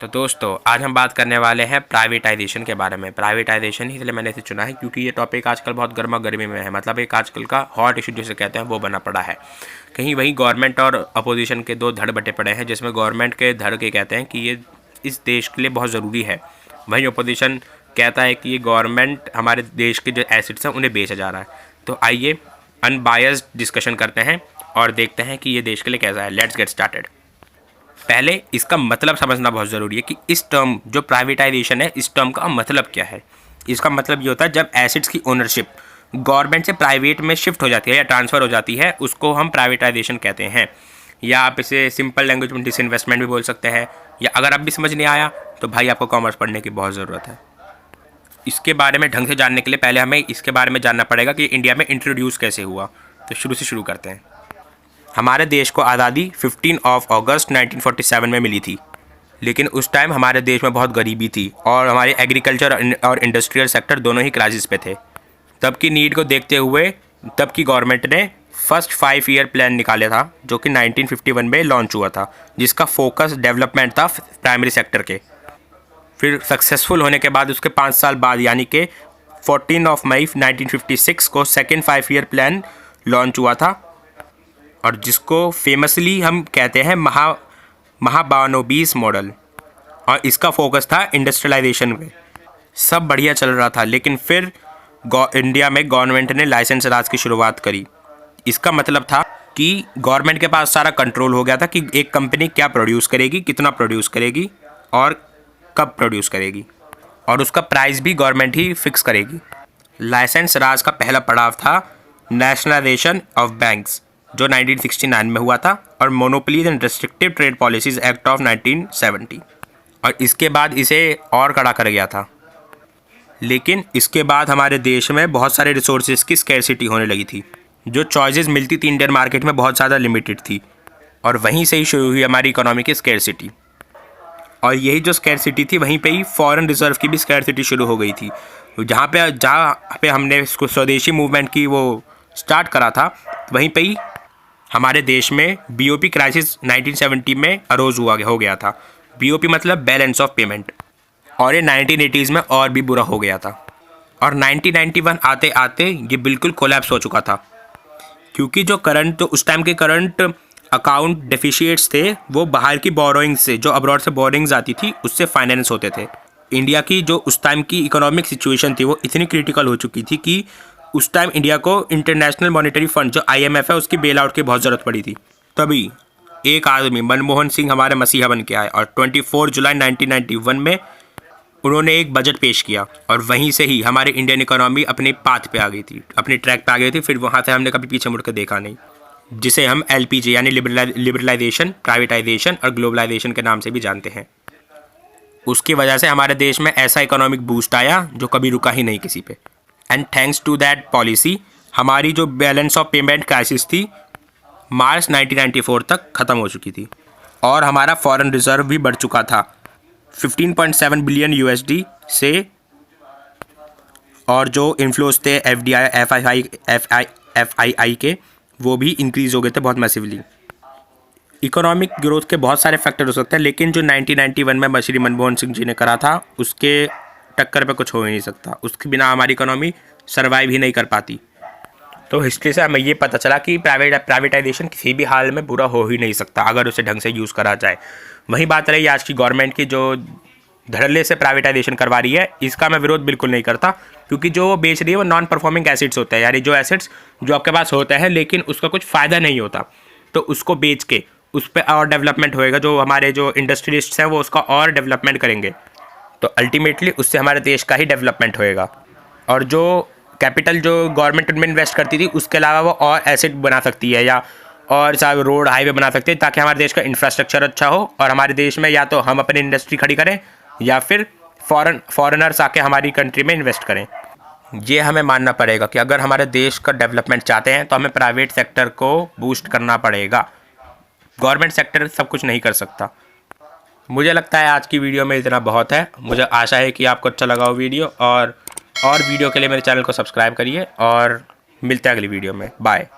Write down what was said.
तो दोस्तों आज हम बात करने वाले हैं प्राइवेटाइजेशन के बारे में। प्राइवेटाइजेशन ही इसलिए मैंने इसे चुना है क्योंकि ये टॉपिक आजकल बहुत गर्मा गर्मी में है, मतलब एक आजकल का हॉट इशू जिसे कहते हैं वो बना पड़ा है। कहीं वहीं गवर्नमेंट और अपोजिशन के दो धड़ बटे पड़े हैं, जिसमें गवर्नमेंट के धड़ के कहते हैं कि ये इस देश के लिए बहुत ज़रूरी है, वहीं अपोजिशन कहता है कि ये गवर्नमेंट हमारे देश के जो एसिड्स हैं उन्हें बेचा जा रहा है। तो आइए अनबायस्ड डिस्कशन करते हैं और देखते हैं कि ये देश के लिए कैसा है। Let's get started. पहले इसका मतलब समझना बहुत ज़रूरी है कि इस टर्म जो प्राइवेटाइजेशन है, इस टर्म का मतलब क्या है। इसका मतलब ये होता है जब एसिड्स की ओनरशिप गवर्नमेंट से प्राइवेट में शिफ्ट हो जाती है या ट्रांसफ़र हो जाती है, उसको हम प्राइवेटाइजेशन कहते हैं। या आप इसे सिंपल लैंग्वेज में डिसइन्वेस्टमेंट भी बोल सकते हैं। या अगर अब भी समझ नहीं आया तो भाई आपको कॉमर्स पढ़ने की बहुत ज़रूरत है। इसके बारे में ढंग से जानने के लिए पहले हमें इसके बारे में जानना पड़ेगा कि इंडिया में इंट्रोड्यूस कैसे हुआ। तो शुरू से शुरू करते हैं। हमारे देश को आज़ादी 15 अगस्त 1947 में मिली थी, लेकिन उस टाइम हमारे देश में बहुत गरीबी थी और हमारे एग्रीकल्चर और इंडस्ट्रियल सेक्टर दोनों ही क्राइसिस पे थे। तब की नीड को देखते हुए तब की गवर्नमेंट ने फर्स्ट 5 ईयर प्लान निकाला था, जो कि 1951 में लॉन्च हुआ था, जिसका फोकस डेवलपमेंट था प्राइमरी सेक्टर के। फिर सक्सेसफुल होने के बाद उसके 5 साल बाद यानी कि 14 मई 1956 को सेकेंड 5 ईयर प्लान लॉन्च हुआ था, और जिसको फेमसली हम कहते हैं महाबानोबिस मॉडल। और इसका फोकस था इंडस्ट्रियलाइजेशन में। सब बढ़िया चल रहा था, लेकिन फिर इंडिया में गवर्नमेंट ने लाइसेंस राज की शुरुआत करी। इसका मतलब था कि गवर्नमेंट के पास सारा कंट्रोल हो गया था कि एक कंपनी क्या प्रोड्यूस करेगी, कितना प्रोड्यूस करेगी और कब प्रोड्यूस करेगी, और उसका प्राइस भी गवर्नमेंट ही फिक्स करेगी। लाइसेंस राज का पहला पड़ाव था नेशनलाइजेशन ऑफ बैंक्स, जो 1969 में हुआ था, और monopolies and restrictive trade policies act of 1970, और इसके बाद इसे और कड़ा कर गया था। लेकिन इसके बाद हमारे देश में बहुत सारे रिसोर्सेज की स्कैरसिटी होने लगी थी। जो चॉइसेस मिलती थी इंडियन मार्केट में बहुत ज़्यादा लिमिटेड थी, और वहीं से ही शुरू हुई हमारी इकोनॉमी की स्कैरसिटी। और यही जो स्कैरसिटी थी, वहीं पे ही फॉरेन रिजर्व की भी स्कैरसिटी शुरू हो गई थी। जहाँ पे हमने इसको स्वदेशी मूवमेंट की वो स्टार्ट करा था, वहीं पे ही हमारे देश में बीओपी क्राइसिस 1970 में अरोज हो गया था। बीओपी मतलब बैलेंस ऑफ पेमेंट, और ये 1980s में और भी बुरा हो गया था। और 1991 आते आते ये बिल्कुल कोलैप्स हो चुका था, क्योंकि जो उस टाइम के करंट अकाउंट डेफिशिएट्स थे वो बाहर की बोरोइंग से, जो अब्रॉड से बोरोइंग्स आती थी, उससे फाइनेंस होते थे। इंडिया की जो उस टाइम की इकोनॉमिक सिचुएशन थी वो इतनी क्रिटिकल हो चुकी थी कि उस टाइम इंडिया को इंटरनेशनल मॉनेटरी फंड जो IMF है उसकी बेल आउट की बहुत ज़रूरत पड़ी थी। तभी एक आदमी मनमोहन सिंह हमारे मसीहा बन के आए, और 24 जुलाई 1991 में उन्होंने एक बजट पेश किया, और वहीं से ही हमारी इंडियन इकोनॉमी अपने पाथ पे आ गई थी, अपने ट्रैक पे आ गई थी। फिर वहाँ से हमने कभी पीछे मुड़ कर देखा नहीं, जिसे हम LPG यानी लिबरलाइजेशन, प्राइवेटाइजेशन और ग्लोबलाइजेशन के नाम से भी जानते हैं। उसकी वजह से हमारे देश में ऐसा इकोनॉमिक बूस्ट आया जो कभी रुका ही नहीं किसी पे। And thanks to that policy हमारी जो बैलेंस ऑफ पेमेंट क्राइसिस थी मार्च 1994 तक ख़त्म हो चुकी थी, और हमारा फॉरेन रिजर्व भी बढ़ चुका था 15.7 बिलियन USD से, और जो इन्फ्लोज थे FDI FII के, वो भी इंक्रीज़ हो गए थे बहुत मैसिवली। इकोनॉमिक ग्रोथ के बहुत सारे फैक्टर हो सकते हैं, लेकिन जो 1991 में श्री मनमोहन सिंह जी ने करा था उसके टक्कर पे कुछ हो ही नहीं सकता। उसके बिना हमारी इकोनॉमी सर्वाइव ही नहीं कर पाती। तो हिस्ट्री से हमें ये पता चला कि प्राइवेटाइजेशन किसी भी हाल में बुरा हो ही नहीं सकता अगर उसे ढंग से यूज़ करा जाए। वही बात रही आज की गवर्नमेंट की, जो धड़ल्ले से प्राइवेटाइजेशन करवा रही है, इसका मैं विरोध बिल्कुल नहीं करता, क्योंकि जो वो बेच रही है वो नॉन परफॉर्मिंग एसिड्स होते हैं, यानी जो एसिड्स जो आपके पास होते हैं लेकिन उसका कुछ फ़ायदा नहीं होता, तो उसको बेच के उस पर और डेवलपमेंट होएगा। जो हमारे जो इंडस्ट्रियलिस्ट्स हैं वो उसका और डेवलपमेंट करेंगे, तो अल्टीमेटली उससे हमारे देश का ही डेवलपमेंट होएगा। और जो कैपिटल जो गवर्नमेंट में इन्वेस्ट करती थी उसके अलावा वो और एसेट बना सकती है, या और सारे रोड हाईवे बना सकते हैं, ताकि हमारे देश का इंफ्रास्ट्रक्चर अच्छा हो, और हमारे देश में या तो हम अपनी इंडस्ट्री खड़ी करें या फिर फॉरेनर्स आके हमारी कंट्री में इन्वेस्ट करें। ये हमें मानना पड़ेगा कि अगर हमारे देश का डेवलपमेंट चाहते हैं तो हमें प्राइवेट सेक्टर को बूस्ट करना पड़ेगा। गवर्नमेंट सेक्टर सब कुछ नहीं कर सकता। मुझे लगता है आज की वीडियो में इतना बहुत है। मुझे आशा है कि आपको अच्छा लगा हो वीडियो, और वीडियो के लिए मेरे चैनल को सब्सक्राइब करिए, और मिलते हैं अगली वीडियो में। बाय।